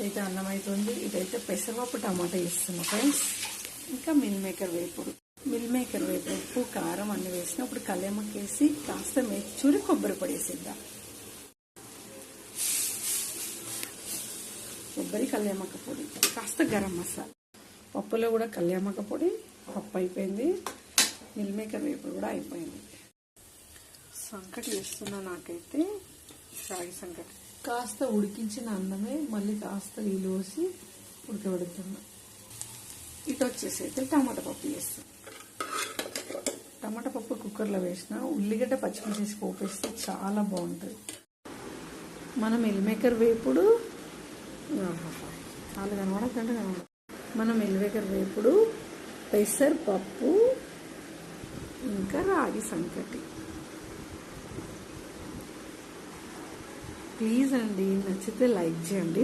అయితే అన్నం అవుతుంది. ఇదైతే పెసరపప్పు టమాటా వేస్తున్నా ఫ్రెండ్స్. ఇంకా మిల్ మేకర్ వేపుడు. మిల్ మేకర్ వేపుడు ఉప్పు కారం అన్ని వేసినప్పుడు కళ్యామకు వేసి కాస్త మెచ్చూరి కొబ్బరి పొడి వేసిద్దాం. కొబ్బరి కళ్యామక పొడి, కాస్త గరం మసాలా. పప్పులో కూడా కళ్యామక పొడి, పప్పు అయిపోయింది. మిల్ మేకర్ వేపుడు కూడా అయిపోయింది. సంకటి వేస్తున్నా. నాకైతే రాగి సంకటి. కాస్త ఉడికించిన అన్నమే మళ్ళీ కాస్త నీళ్ళు పోసి ఉడకబెడుతున్నా. ఇటు వచ్చేసి అయితే టమాటా పప్పు వేస్తాం. టమాటా పప్పు కుక్కర్లో వేసిన ఉల్లిగడ్డ పచ్చిమిర్చి వేసి పోపేస్తే చాలా బాగుంటుంది. మన మిల్ మేకర్ వేపుడు చాలా కనబడకంటే కనబడ. మన మిల్ మేకర్ వేపుడు, పెసరపప్పు, ఇంకా రాగి సంకటి. ప్లీజ్ అండి, నచ్చితే లైక్ చేయండి.